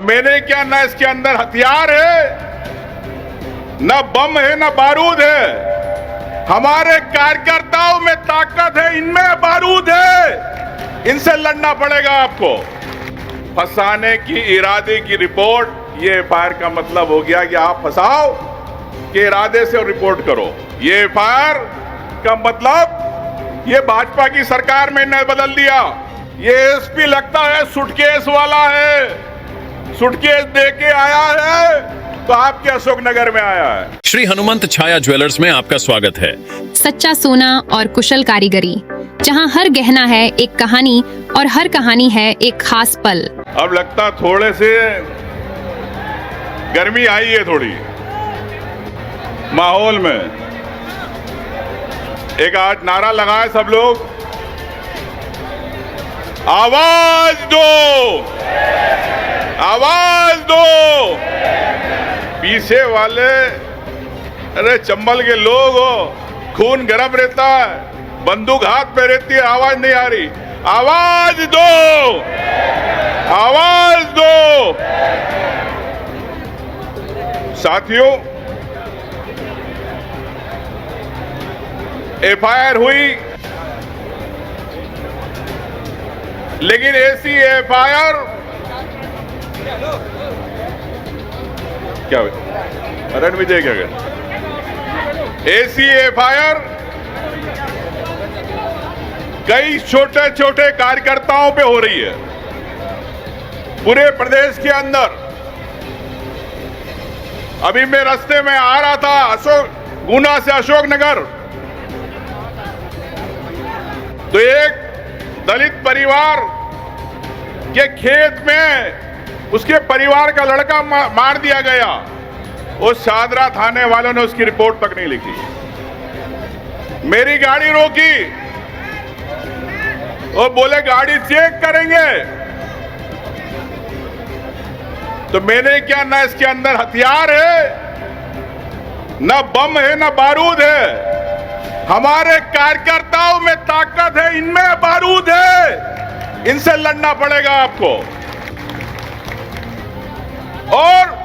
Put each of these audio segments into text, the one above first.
मैंने क्या, ना इसके अंदर हथियार है, ना बम है, ना बारूद है। हमारे कार्यकर्ताओं में ताकत है, इनमें बारूद है। इनसे लड़ना पड़ेगा आपको। फंसाने की इरादे की रिपोर्ट, ये एफआईआर का मतलब हो गया कि आप फंसाओ के इरादे से रिपोर्ट करो। ये एफआईआर का मतलब ये भाजपा की सरकार में ने बदल दिया। ये एसपी लगता है सूटकेस वाला है, सूटकेस दे के आया है तो आपके अशोकनगर में आया है। श्री हनुमंत छाया ज्वेलर्स में आपका स्वागत है। सच्चा सोना और कुशल कारीगरी, जहां हर गहना है एक कहानी और हर कहानी है एक खास पल। अब लगता थोड़े से गर्मी आई है थोड़ी माहौल में। एक आज नारा लगाए सब लोग, आवाज दो, आवाज दो। पीछे वाले अरे चंबल के लोग हो, खून गर्म रहता है, बंदूक हाथ पे रहती है, आवाज नहीं आ रही। आवाज दो, आवाज दो। साथियों, एफआईआर हुई, लेकिन ऐसी एफआईआर क्या रणविजय क्या गए, ऐसी एफआईआर कई छोटे छोटे कार्यकर्ताओं पे हो रही है पूरे प्रदेश के अंदर। अभी मैं रास्ते में आ रहा था गुना से अशोकनगर, तो एक दलित परिवार के खेत में उसके परिवार का लड़का मार दिया गया। उस शादरा थाने वालों ने उसकी रिपोर्ट तक नहीं लिखी। मेरी गाड़ी रोकी और बोले गाड़ी चेक करेंगे। तो मैंने क्या, ना इसके अंदर हथियार है, ना बम है, ना बारूद है। हमारे कार्यकर्ताओं में ताकत है, इनमें बारूद है। इनसे लड़ना पड़ेगा आपको। और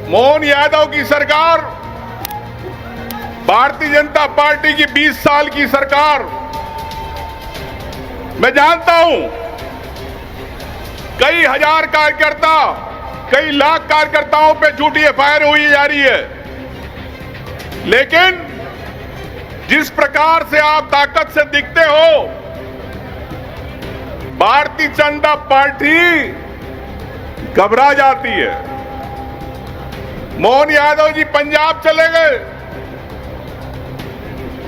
मोहन यादव की सरकार, भारतीय जनता पार्टी की 20 साल की सरकार, मैं जानता हूं कई हजार कार्यकर्ता, कई लाख कार्यकर्ताओं पे झूठी एफआईआर हुई जा रही है। लेकिन जिस प्रकार से आप ताकत से दिखते हो, भारतीय जनता पार्टी घबरा जाती है। मोहन यादव जी पंजाब चले गए,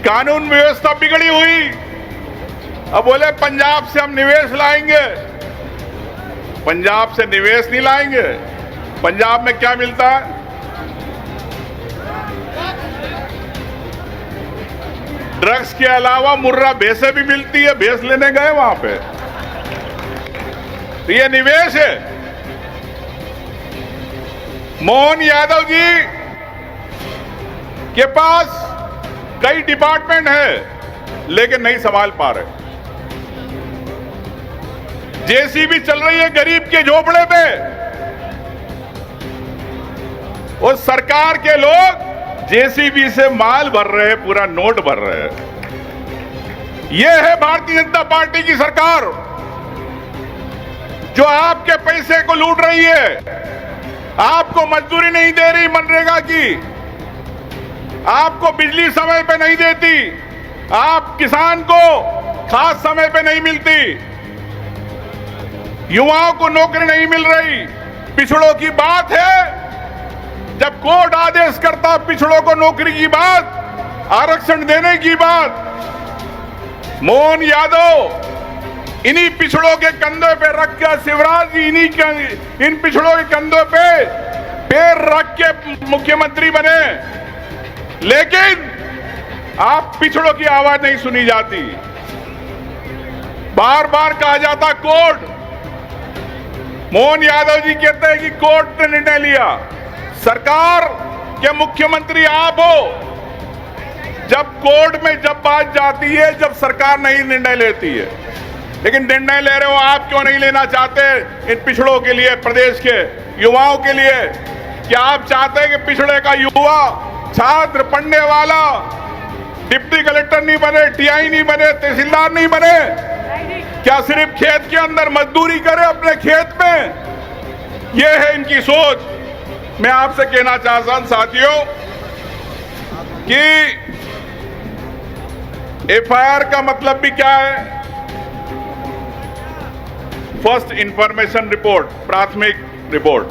कानून व्यवस्था बिगड़ी हुई। अब बोले पंजाब से हम निवेश लाएंगे। पंजाब से निवेश नहीं लाएंगे। पंजाब में क्या मिलता है? ड्रग्स के अलावा मुर्रा भैंसें भी मिलती है, भैंस लेने गए वहां पे। तो ये निवेश है। मोहन यादव जी के पास कई डिपार्टमेंट है, लेकिन नहीं संभाल पा रहे। जेसीबी चल रही है गरीब के झोपड़े पे, और सरकार के लोग जेसीबी से माल भर रहे हैं, पूरा नोट भर रहे हैं। यह है भारतीय जनता पार्टी की सरकार, जो आपके पैसे को लूट रही है। आपको मजदूरी नहीं दे रही मनरेगा की, आपको बिजली समय पे नहीं देती, आप किसान को खास समय पे नहीं मिलती, युवाओं को नौकरी नहीं मिल रही। पिछड़ों की बात है, जब कोर्ट आदेश करता पिछड़ों को नौकरी की बात, आरक्षण देने की बात, मोहन यादव इन्हीं पिछड़ों के कंधों पे रख के, शिवराज जी इन पिछड़ों के कंधों पे पैर रख के मुख्यमंत्री बने। लेकिन आप पिछड़ों की आवाज नहीं सुनी जाती। बार बार कहा जाता कोर्ट, मोहन यादव जी कहते हैं कि कोर्ट ने निर्णय लिया। सरकार के मुख्यमंत्री आप हो। जब कोर्ट में जब बात जाती है, जब सरकार नहीं निर्णय लेती है। लेकिन निर्णय ले रहे हो आप, क्यों नहीं लेना चाहते इन पिछड़ों के लिए, प्रदेश के युवाओं के लिए? क्या आप चाहते हैं कि पिछड़े का युवा, छात्र, पढ़ने वाला डिप्टी कलेक्टर नहीं बने, टीआई नहीं बने, तहसीलदार नहीं बने? क्या सिर्फ खेत के अंदर मजदूरी करे अपने खेत में? यह है इनकी सोच। मैं आपसे कहना चाहता हूं साथियों कि एफआईआर का मतलब भी क्या है? फर्स्ट इंफॉर्मेशन रिपोर्ट, प्राथमिक रिपोर्ट।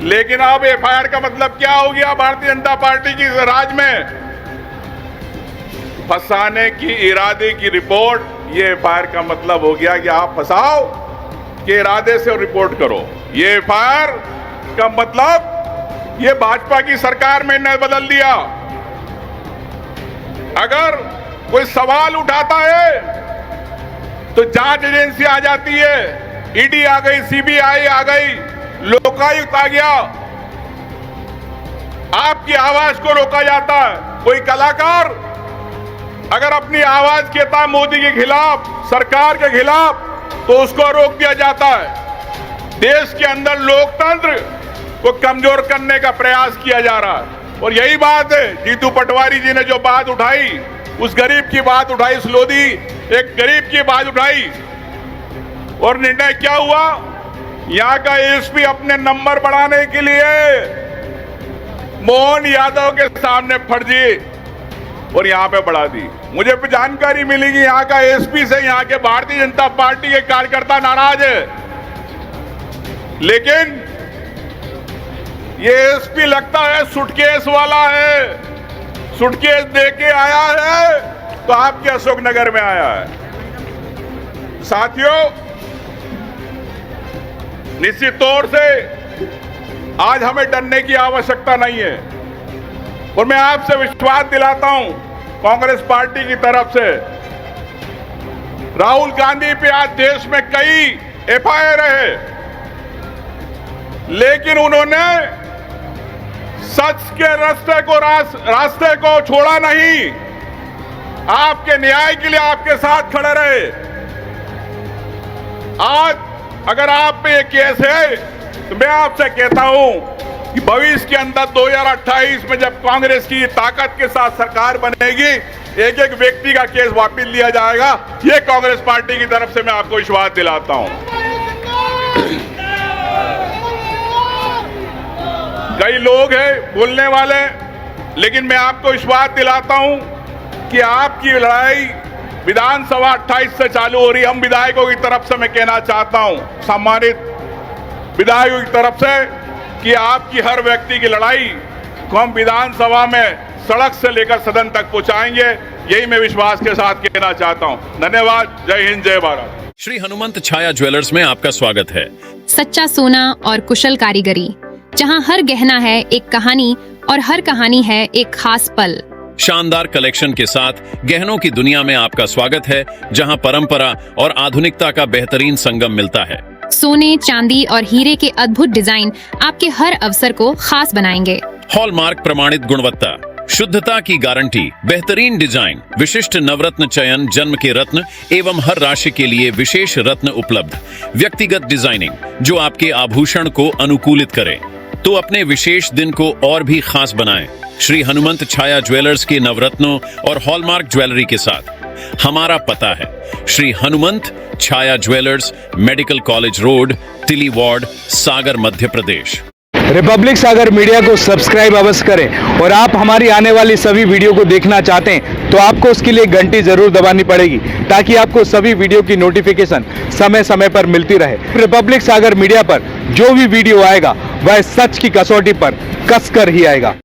लेकिन अब एफआईआर का मतलब क्या हो गया? भारतीय जनता पार्टी की राज में फंसाने की इरादे की रिपोर्ट। ये एफआईआर का मतलब हो गया कि आप फंसाओ के इरादे से रिपोर्ट करो। ये एफआईआर का मतलब ये भाजपा की सरकार में ने बदल दिया। अगर कोई सवाल उठाता है तो जांच एजेंसी आ जाती है, ईडी आ गई, सीबीआई आ गई, लोकायुक्त आ गया, आपकी आवाज को रोका जाता है। कोई कलाकार अगर अपनी आवाज कहता है मोदी के खिलाफ, सरकार के खिलाफ, तो उसको रोक दिया जाता है। देश के अंदर लोकतंत्र को कमजोर करने का प्रयास किया जा रहा है। और यही बात है, जीतू पटवारी जी ने जो बात उठाई, उस गरीब की बात उठाई, उस लोधी एक गरीब की बात उठाई, और निर्णय क्या हुआ? यहां का एसपी अपने नंबर बढ़ाने के लिए मोहन यादव के सामने फर्जी और यहां पे बढ़ा दी। मुझे भी जानकारी मिली कि यहां का एसपी से यहां के भारतीय जनता पार्टी के कार्यकर्ता नाराज है। लेकिन ये एसपी लगता है सूटकेस वाला है, सूटकेस देके आया है तो आपके अशोकनगर में आया है। साथियों, निश्चित तौर से आज हमें डरने की आवश्यकता नहीं है, और मैं आपसे विश्वास दिलाता हूं कांग्रेस पार्टी की तरफ से, राहुल गांधी पे आज देश में कई एफआईआर है, लेकिन उन्होंने सच के रास्ते को छोड़ा नहीं। आपके न्याय के लिए आपके साथ खड़े रहे। आज अगर आप पे ये केस है तो मैं आपसे कहता हूं कि भविष्य के अंदर 2028 में जब कांग्रेस की ताकत के साथ सरकार बनेगी, एक एक व्यक्ति का केस वापस लिया जाएगा। ये कांग्रेस पार्टी की तरफ से मैं आपको विश्वास दिलाता हूं। कई लोग हैं बोलने वाले, लेकिन मैं आपको विश्वास दिलाता हूं कि आपकी लड़ाई विधानसभा 28 से चालू हो रही। हम विधायकों की तरफ से मैं कहना चाहता हूं, सम्मानित विधायकों की तरफ से, कि आपकी हर व्यक्ति की लड़ाई को हम विधानसभा में सड़क से लेकर सदन तक पहुंचाएंगे। यही मैं विश्वास के साथ कहना चाहता हूं। धन्यवाद। जय हिंद, जय भारत। श्री हनुमंत छाया ज्वेलर्स में आपका स्वागत है। सच्चा सोना और कुशल कारीगरी, जहां हर गहना है एक कहानी और हर कहानी है एक खास पल। शानदार कलेक्शन के साथ गहनों की दुनिया में आपका स्वागत है, जहां परंपरा और आधुनिकता का बेहतरीन संगम मिलता है। सोने, चांदी और हीरे के अद्भुत डिजाइन आपके हर अवसर को खास बनाएंगे। हॉलमार्क प्रमाणित गुणवत्ता, शुद्धता की गारंटी, बेहतरीन डिजाइन, विशिष्ट नवरत्न चयन, जन्म के रत्न एवं हर राशि के लिए विशेष रत्न उपलब्ध, व्यक्तिगत डिजाइनिंग जो आपके आभूषण को अनुकूलित करे तो अपने विशेष दिन को और भी खास बनाएं। श्री हनुमंत छाया ज्वेलर्स के नवरत्नों और हॉलमार्क ज्वेलरी के साथ हमारा पता है श्री हनुमंत छाया ज्वेलर्स, मेडिकल कॉलेज रोड, तिली वार्ड, सागर, मध्य प्रदेश। रिपब्लिक सागर मीडिया को सब्सक्राइब अवश्य करें, और आप हमारी आने वाली सभी वीडियो को देखना चाहते हैं तो आपको उसके लिए घंटी जरूर दबानी पड़ेगी, ताकि आपको सभी वीडियो की नोटिफिकेशन समय समय पर मिलती रहे। रिपब्लिक सागर मीडिया पर जो भी वीडियो आएगा वह सच की कसौटी पर कसकर ही आएगा।